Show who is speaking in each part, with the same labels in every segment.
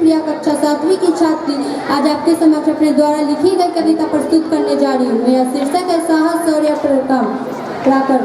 Speaker 1: प्रिया कक्षा 7वीं की छात्री आज आपके समक्ष अपने द्वारा लिखी गई कविता प्रस्तुत करने जा रही हूँ। मेरा शीर्षक है साहस शौर्य पराक्रम।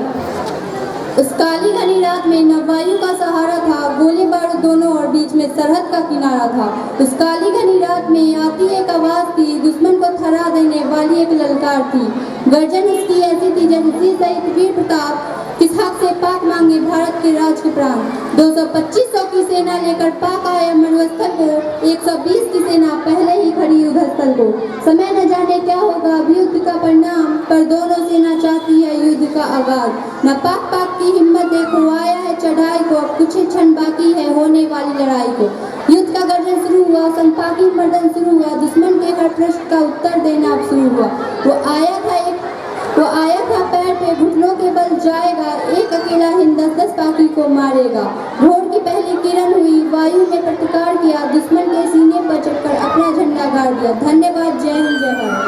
Speaker 1: उस काली घनी रात में न वायु का सहारा था, गोले बारूद दोनों और बीच में सरहद का किनारा था। उस काली घनी रात में आती एक आवाज थी, दुश्मन को थरा देने वाली एक ललकार थी। गर्जन उसकी ऐसी थी जैसे शहीद वीर प्रताप किस हक से पाक मांगे भारत के राज के प्राण। 225 की सेना लेकर पाक आया मरुस्थल को, 120 की सेना पहले ही खड़ी युद्धस्थल को। समय न जाने क्या होगा अब युद्ध का परिणाम, पर दोनों सेना चाहती है युद्ध का आगाज। न पाक की हिम्मत देखो, आया है चढ़ाई को, अब कुछ ही क्षण बाकी है होने वाली लड़ाई को। युद्ध का गर्जन शुरू हुआ, संपाकी मर्दन शुरू हुआ, दुश्मन के हर प्रश्न का उत्तर देना अब शुरू हुआ। वो आया था पैर पे, घुटनों के बल जाएगा, एक अकेला हिंद 10-10 पाकी को मारेगा। भोर की पहली किरण हुई, वायु ने प्रतिकार किया, दुश्मन के सीने पर चढ़कर अपना झंडा गाड़ दिया। धन्यवाद। जय हिंद, जय Bharat.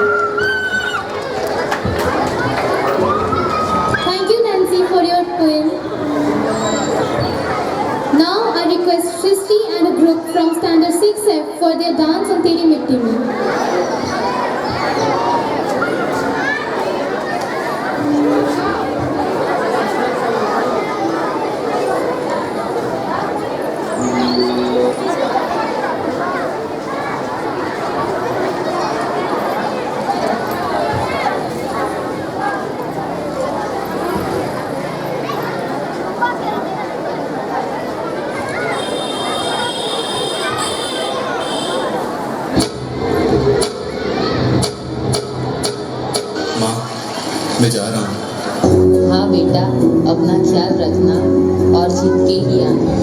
Speaker 2: Thank you, Nancy, for your poem. Now I request Shrishti and a group from Standard 6F for their dance on Teri Mitti Mein.
Speaker 3: मैं जा रहा हूँ।
Speaker 4: हाँ बेटा, अपना ख्याल रखना और जीत के ही आना।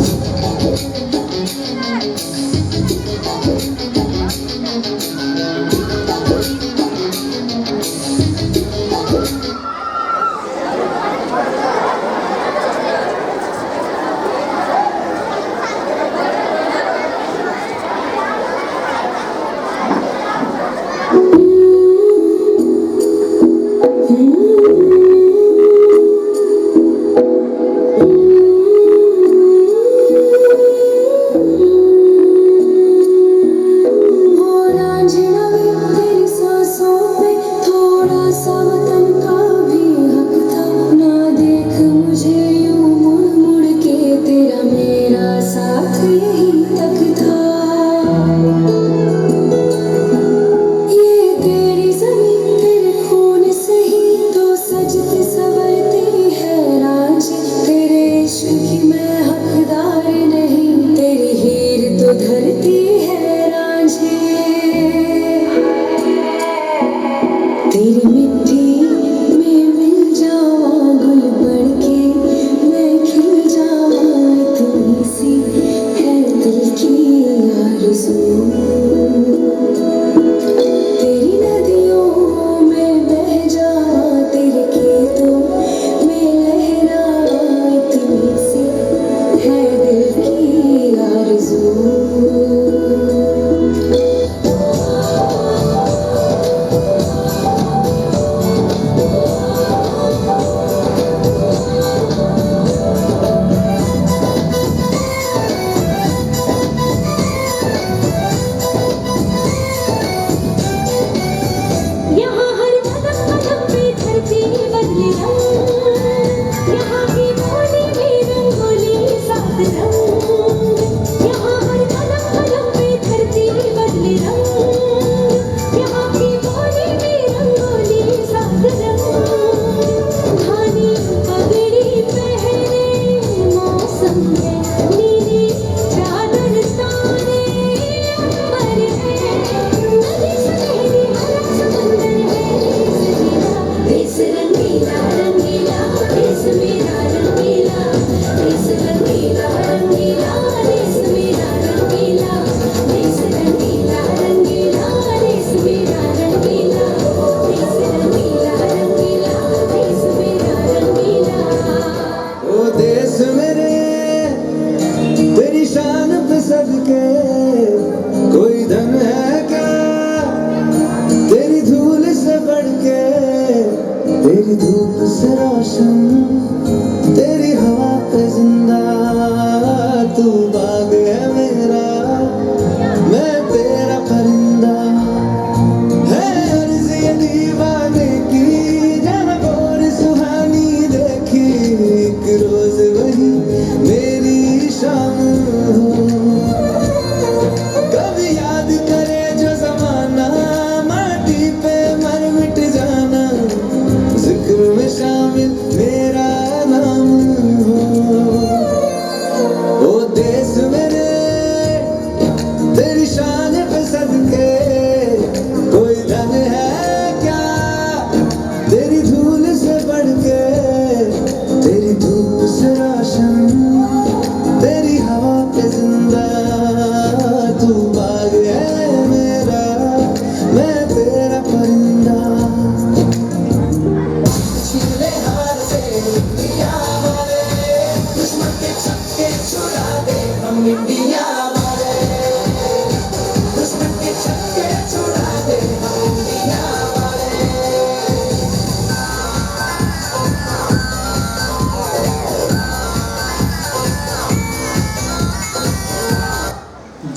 Speaker 5: तेरी धूप से रोशन, तेरी हवा पे जिंदा, तू बाग है मेरा, मैं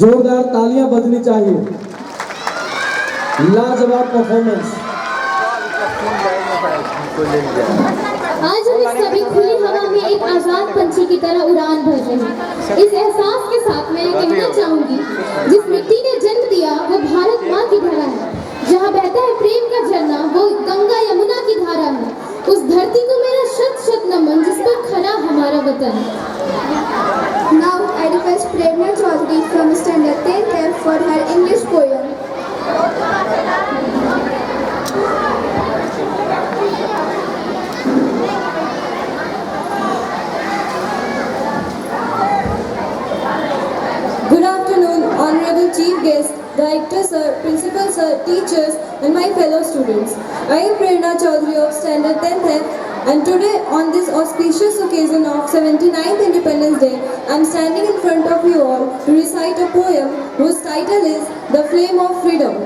Speaker 6: जोरदार तालियां बजनी चाहिए। लाजवाब परफॉर्मेंस।
Speaker 2: आज हम इस सभी खुली हवा में एक आजाद पंछी की तरह उड़ान भर रहे हैं। इस एहसास के साथ मैं कहना चाहूंगी, जिस मिट्टी ने जन्म दिया वो भारत माँ की धरा है। जहाँ बहता है प्रेम का झरना वो गंगा यमुना की धारा है। उस धरती को मेरा शत शत नमन जिस पर खरा हमारा वतन।
Speaker 1: Now I request Prerna Chaudhary from Standard 10th for her English poem. Good afternoon, Honorable Chief Guest, Director Sir, Principal Sir, teachers and my fellow students. I am Prerna Chaudhary of Standard 10th F, and today on this auspicious occasion of 79th Independence Day, I am standing in front of you all to recite a poem whose title is The Flame of Freedom.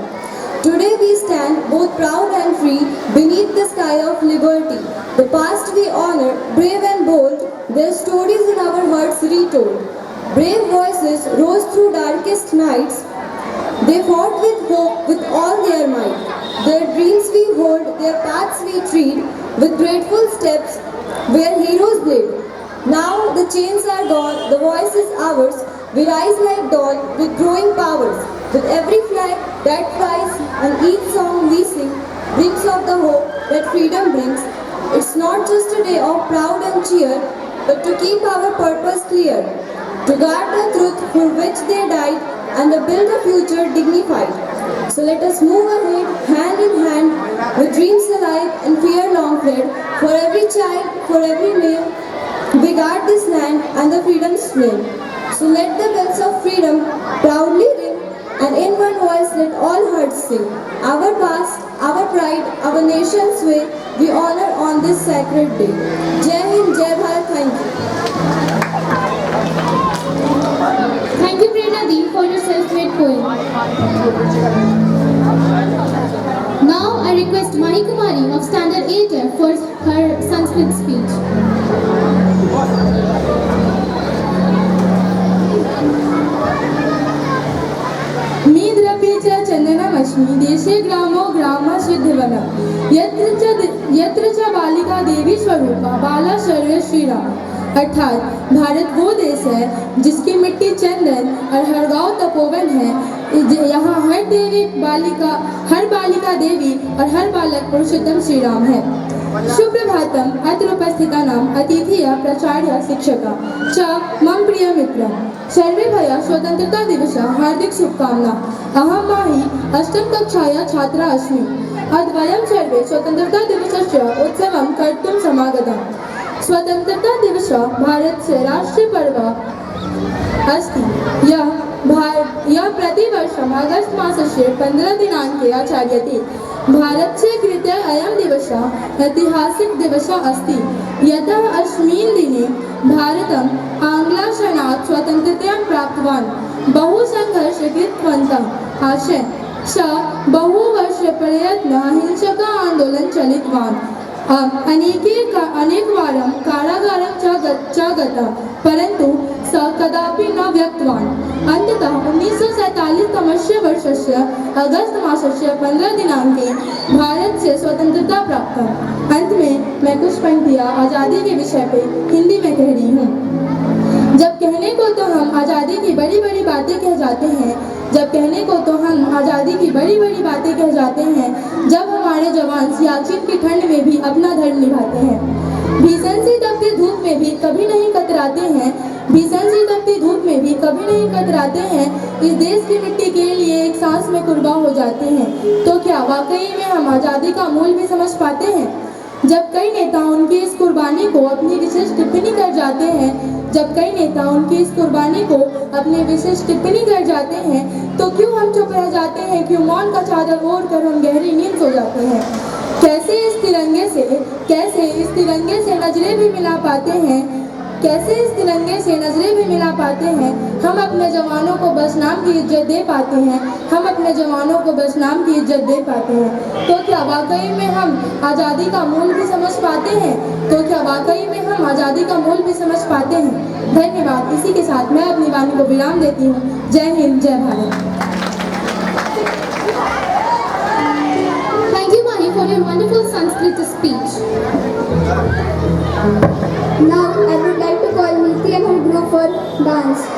Speaker 1: Today we stand both proud and free beneath the sky of liberty. The past we honor, brave and bold, their stories in our hearts retold. Brave voices rose through darkest nights. They fought with hope with all their might. Their dreams we hold, their paths we tread, with grateful steps where heroes bled. Now the chains are gone, the voice is ours. We rise like dawn with growing powers. With every flag that flies and each song we sing brings of the hope that freedom brings. It's not just a day of proud and cheer, but to keep our purpose clear. To guard the truth for which they died and to build a future dignified. So let us move ahead, hand in hand, with dreams alive and fear long fled. For every child, for every name, we guard this land and the freedom's flame. So let the bells of freedom proudly ring, and in one voice let all hearts sing. Our past, our pride, our nation's way, we honor on this sacred day. Jai Hind, Jai Bharat, thank you.
Speaker 2: Thank you Prerna Di for your self-made poem. Now I request Mahi Kumari of Standard 8F for her Sanskrit speech.
Speaker 1: मीद्रपि च चन्दनमश्मि देशे ग्रामो ग्रामसिद्धिवनम् यत्र च बालिका देवी स्वरूपा बाला सर्वे श्रीराम। अर्थात भारत वो देश है जिसकी मिट्टी चंदन और हर गांव तपोवन है। यहाँ हर बालिका देवी और हर बालक पुरुषोत्तम श्री राम है। सुप्रभातम अत्र उपस्थितानां अतिथिया प्राचार्य शिक्षका च मम प्रिय मित्रं सर्वे भय स्वतंत्रता दिवस हार्दिक शुभकामना। अहं माहि अष्टम कक्षाया छात्रा अस्मि। अद्य वयं सर्वे स्वतंत्रता दिवसस्य उत्सवं कर्तुं समागताः। स्वतंत्रता दिवस भारतस्य राष्ट्रीय पर्व अस्ति। यह प्रतिवर्षम् अगस्त मासस्य 15 दिनाङ्के आचर्यते। भारतस्य कृते अयं दिवसः ऐतिहासिक दिवसः अस्ति, यतः अस्मिन् दिने भारतम् आङ्ग्लशासनात् स्वतन्त्रतां प्राप्तवान्। बहु सङ्घर्षं कृतवन्तः आसन्। सः बहुवर्षपर्यन्तम् अहिंसक आन्दोलनं चलितवान्। अनेकवारं कारागारं च गतः, परन्तु सः कदापि न व्यक्तवान्। अन्ततः 1947 वर्षस्य अगस्त मासस्य 15 दिनाङ्के भारत से स्वतंत्रता प्राप्त। अंत में मैं कुछ पंक्तियाँ आज़ादी के विषय पे हिंदी में कह रही हूँ। जब कहने को तो हम आज़ादी की बड़ी बड़ी बातें कह जाते हैं, जब कहने को तो हम आज़ादी की बड़ी बड़ी बातें कह जाते हैं, जब हमारे जवान सियाचिन की ठंड में भी अपना धर्म निभाते हैं, भीषण सी तपती धूप में भी कभी नहीं कतराते हैं, भीषण सी तपती धूप में भी कभी नहीं कतराते हैं, इस देश की मिट्टी के लिए एक सांस में कुर्बान हो जाते हैं, तो क्या वाकई में हम आज़ादी का मूल भी समझ पाते हैं? जब कई नेता उनकी इस कुर्बानी को अपनी विशेष टिप्पणी कर जाते हैं, जब कई नेता उनकी इस कुर्बानी को अपनी विशेष टिप्पणी कर जाते हैं, तो क्यों हम चुप रह जाते हैं? क्यों मौन का चादर ओढ़ कर हम गहरी नींद सो जाते हैं? कैसे इस तिरंगे से नजरें भी मिला पाते हैं? कैसे इस तिरंगे से नजरें भी मिला पाते हैं। हम अपने जवानों को बस नाम की इज्जत दे पाते हैं। हम अपने जवानों को बस नाम की इज्जत दे पाते हैं। तो क्या वाकई में हम आज़ादी का मूल भी समझ पाते हैं? तो क्या वाकई में हम आज़ादी का मूल भी समझ पाते हैं? धन्यवाद। इसी के साथ मैं अपनी वाणी को विराम देती हूँ। जय हिंद, जय Bharat.
Speaker 2: Thank you, Mani, for your wonderful Sanskrit speech.
Speaker 7: Now I would like to call Neeti and her group for dance.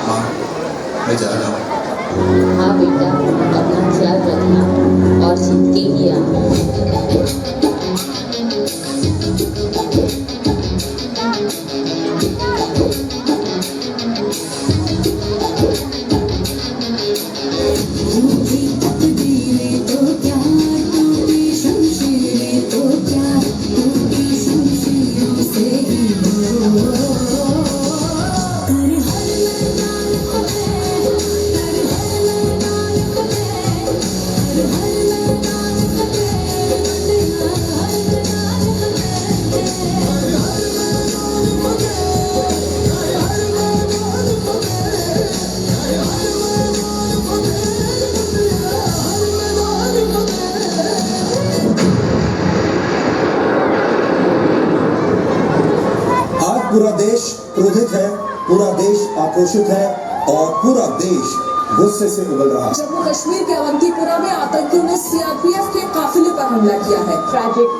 Speaker 3: माँ मैं जा रहा हूँ।
Speaker 4: हाँ बेटा, अपना ख्याल रखना और जीत के ही आना।
Speaker 8: पूरा देश क्रोधित है, पूरा देश आक्रोशित है और पूरा देश गुस्से से उबल रहा है।
Speaker 9: जम्मू कश्मीर के अवंतीपुरा में आतंकियों ने सीआरपीएफ के काफिले पर हमला किया है। Tragic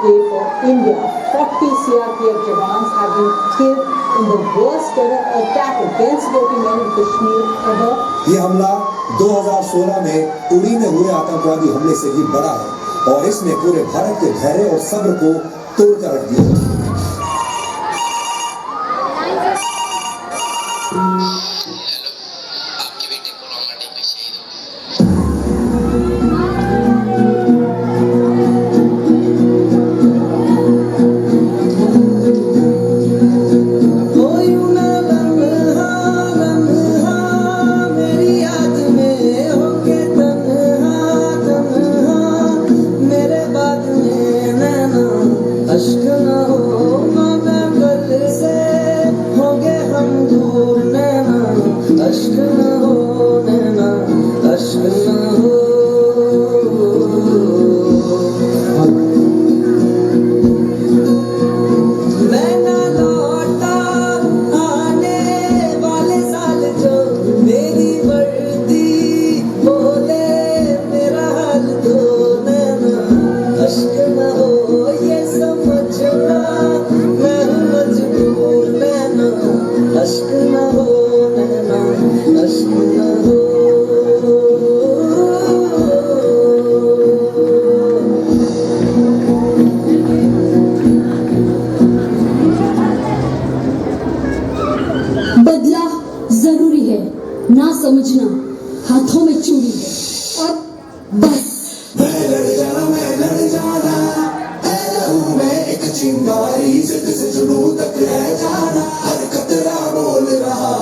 Speaker 9: day for India. 40 CRPF jawans have been killed in the worst terror attack against voting men in Kashmir ever.
Speaker 8: ये हमला 2016 में उड़ी में हुए आतंकवादी हमले से भी बड़ा है और इसने पूरे भारत के धैर्य और सब्र को तोड़कर रख दिया।
Speaker 2: बदला जरूरी है, ना समझना हाथों में चूड़ी है। और बस
Speaker 5: मैं लड़ जाना है लहू में एक चिंगारी जिद से जुनून तक रह जाना हर कतरा बोल रहा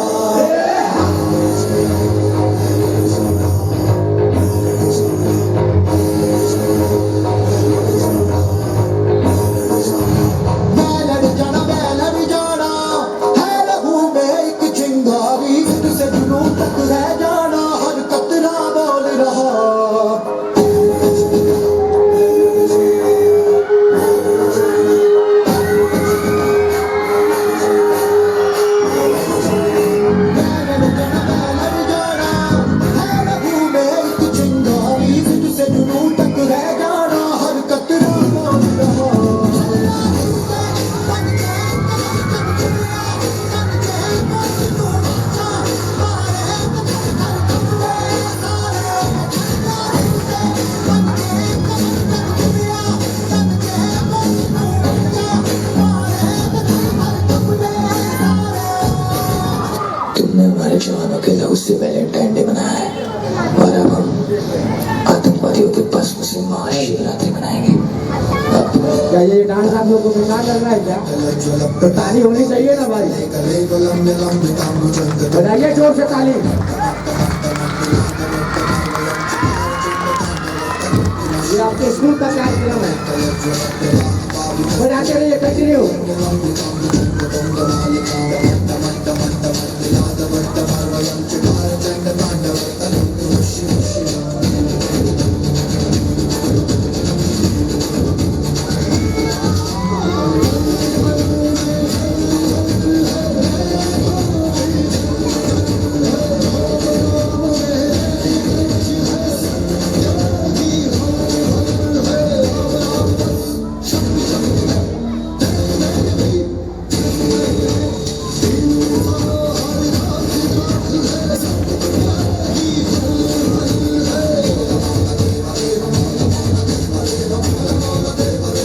Speaker 6: चाहिए।
Speaker 5: शिवरात्रि मनाएंगे।
Speaker 6: क्या ये डांस आप लोगों को बेकार लग रहा है क्या? तो ताली होनी चाहिए ना भाई। बजाइए जोर से ताली। ये आपके स्कूल का कार्यक्रम है, बजाते रहिए, continue.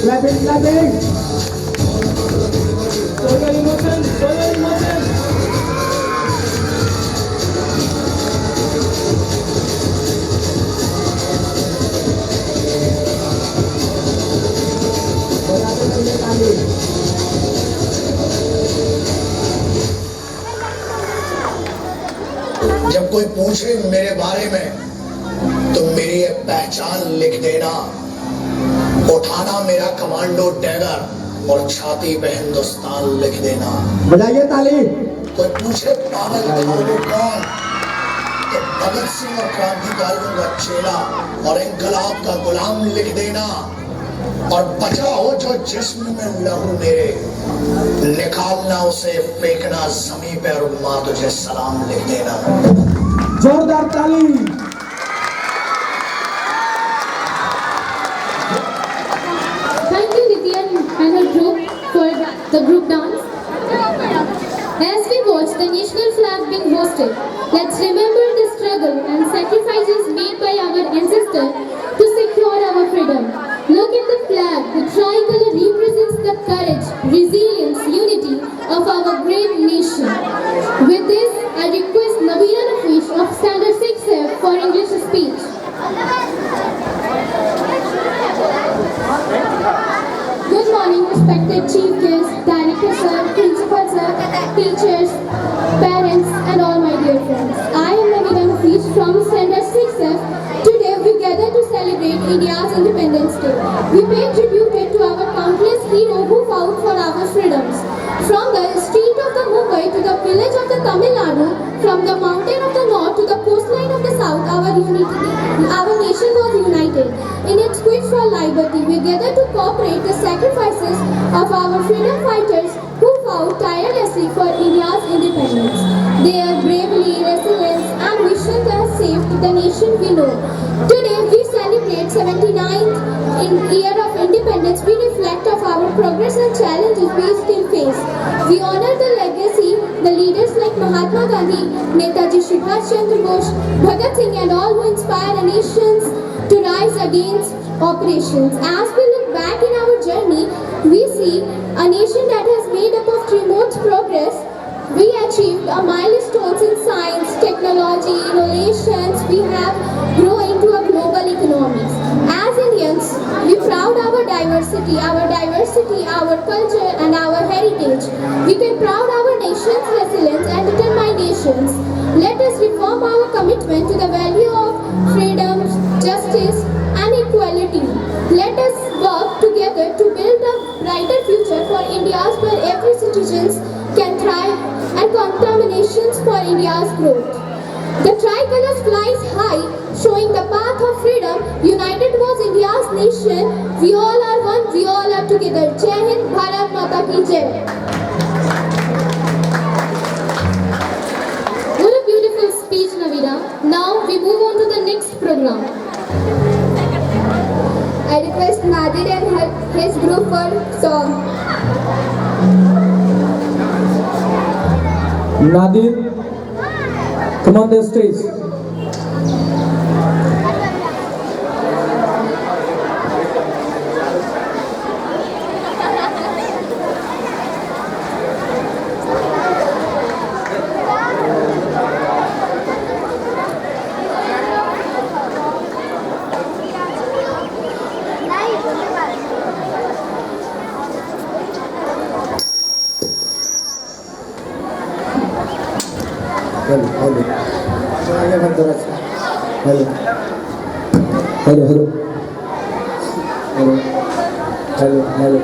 Speaker 6: Clapping, clapping. Show your emotion, show your emotion. बजाते रहिए ताली।
Speaker 5: जब कोई पूछे मेरे बारे में तो मेरी ये पहचान लिख देना, उठाना मेरा कमांडो डैगर और छाती पे हिंदुस्तान लिख देना।
Speaker 6: बजाइए ताली।
Speaker 5: कोई पूछे पागल वो कौन, तो भगत सिंह और क्रांतिकारियों का चेला और इंकलाब का गुलाम लिख देना। और बचा हो जो जिस्म में लहू मेरे, निकालना उसे, फेंकना जमीन पे और माँ तुझे सलाम लिख देना।
Speaker 6: जोरदार ताली।
Speaker 2: Thank you, Nitya and her group for the group dance. As we watch the national flag being hoisted, let's remember the struggle and sacrifices made by our ancestors to secure our freedom. Look at the flag. The tricolor represents the courage, resilience, unity of our great nation. With this, I request Nabila Nafish of Standard 6F for English speech. Good morning, respected chief guests, director sir, principal sir, teachers, parents, and all my dear friends. I am Nabila Nafish from Standard 6F. Today we gather to celebrate India's Independence Day. We pay tribute to our countless heroes who fought for our freedoms. From the street of the Mumbai to the village of the Tamil Nadu, from the mountain of the north to the coastline of the south, our nation was united. In its quest for liberty, we gather to cooperate the sacrifices of our freedom fighters who fought tirelessly for India's independence. Their bravery, resilience, and vision have saved the nation we know. Today, we celebrate 79th year of independence. We reflect of our progress and challenges we still face. We honor the legacy, the leaders like Mahatma Gandhi, Netaji Subhash Chandra Bose, Bhagat Singh, and all who inspire the nations to rise against oppressions. As we look back in our journey, we see a nation that has made up of tremendous progress. We achieved a milestones in science, technology, innovations. We have grown into a global economy. As Indians, we proud our diversity, our culture, and our heritage. We can proud our nation's resilience and determinations. Let us reform our commitment to the value of freedom, justice, and equality. Let us work together to build a brighter future for India's where every citizen can thrive and contaminations for India's growth. The tricolor flies high, showing the path of freedom. United was India's nation. We all are one, we all are together. Jai Hind, Bharat Mata ki Jai. What a beautiful speech, Navira. Now we move on to the next program.
Speaker 7: I request Nadir and his group for song.
Speaker 6: Nadir, come on the stage. Hello hello आगे बढ़ थोड़ा सा hello hello hello hello hello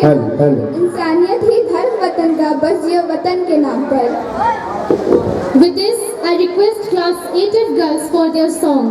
Speaker 6: hello
Speaker 7: इंसानियत ही धर्म वतन का बस जियो वतन के नाम पर।
Speaker 2: With this, I request class 8 girls for their song.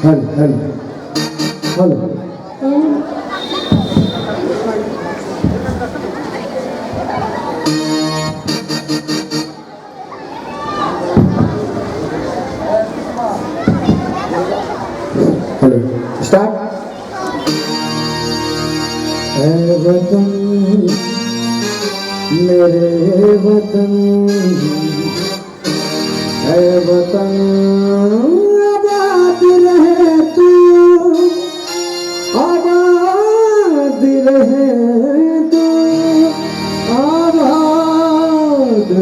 Speaker 6: Hello hello start. ऐ वतन मेरे वतन, ऐ वतन आबाद रहे तू, आबाद रहे तू, आबाद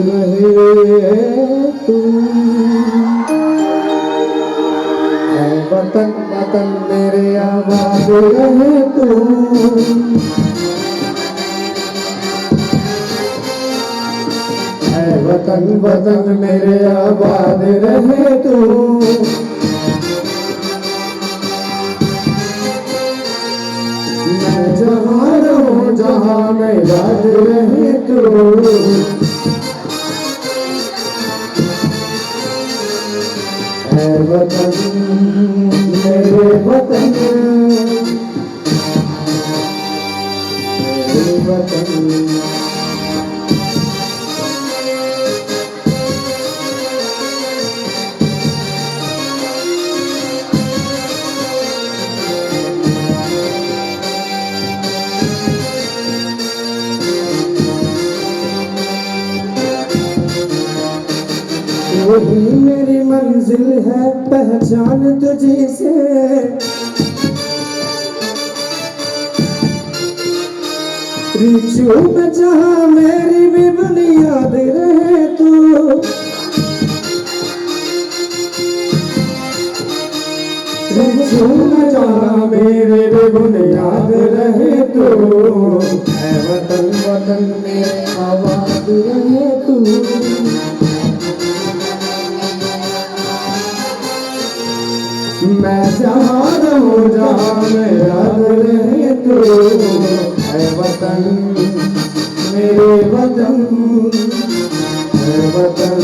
Speaker 6: रहे तू। ऐ वतन वतन मेरे आबाद रहे तू, वतन वतन मेरे आबाद रहे तू। मैं जहाँ रहूँ जहाँ मैं याद रहे तू, है वतन मेरे वतन, मेरे वतन। वही मेरी मंजिल है पहचान तुझी से, रिचू में जहाँ मेरी भी बुनियाद रहे तू, रिचू में जहाँ मेरी भी बुनियाद रहे तू। ऐ वतन वतन मेरे आबाद रहे तू, मैं जहाँ रहूँ जहाँ मैं याद रहे तू। ऐ वतन मेरे वतन, ऐ वतन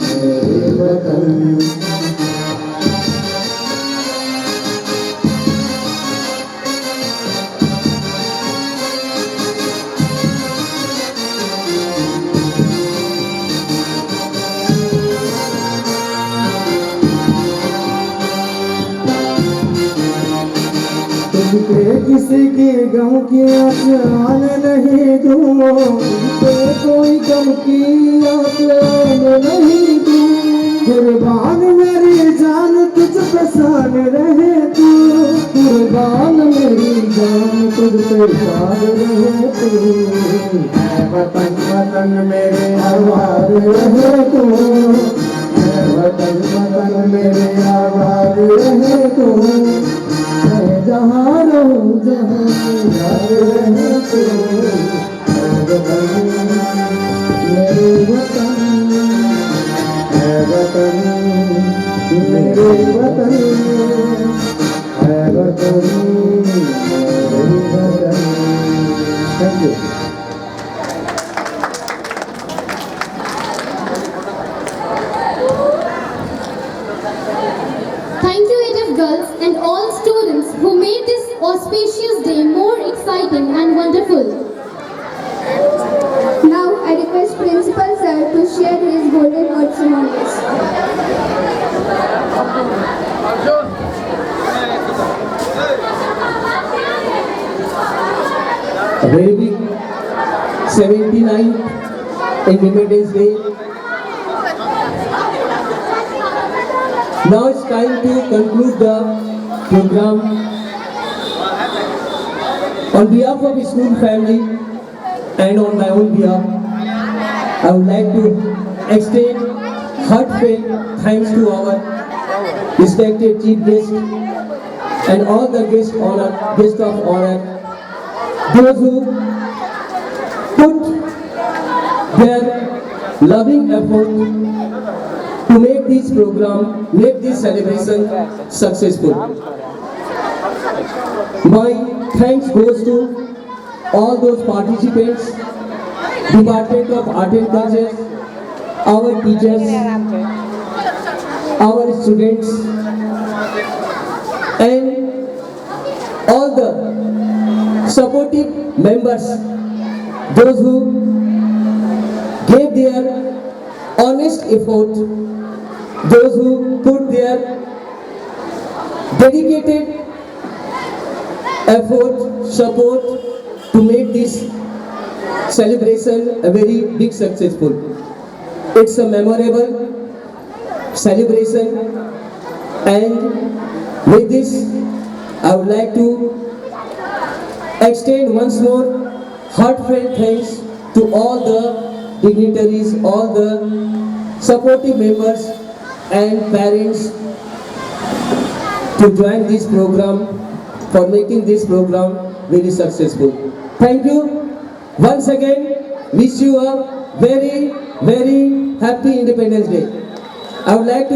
Speaker 6: मेरे वतन। किसी की गम की आसान नहीं दूँ, कोई गम की आसान नहीं दूँ। कुर्बान मेरी जान तुझ पे शान रहे तू, कुर्बान मेरी जान तुझ पे शान रहे तू। ऐ वतन वतन मेरे आबाद रहे तू, ऐ वतन वतन मेरे आबाद रहे तू। जहाँ रहूँ जहाँ याद रहे तू, ऐ वतन मेरे वतन, ऐ वतन मेरे वतन, ऐ वतन मेरे वतन। Thank you.
Speaker 2: Thank you, ATF girls and all students who made this auspicious day more exciting and wonderful.
Speaker 7: Now I request Principal Sir to share his golden words among us.
Speaker 6: A very big 79th Independence Day. Now it's time to conclude the program. On behalf of the school family and on my own behalf, I would like to extend heartfelt thanks to our respected chief guest and all the guests of honor, those who put their loving effort to make this program, make this celebration successful. My thanks goes to all those participants, Department of Art and Culture, our teachers, our students, and all the supportive members, those who gave their honest effort, those who put their dedicated effort, support to make this celebration a very big successful. It's a memorable celebration, and with this I would like to extend once more heartfelt thanks to all the dignitaries, all the supportive members and parents to join this program, for making this program very successful. Thank you once again. Wish you a very, very happy Independence Day. I would like to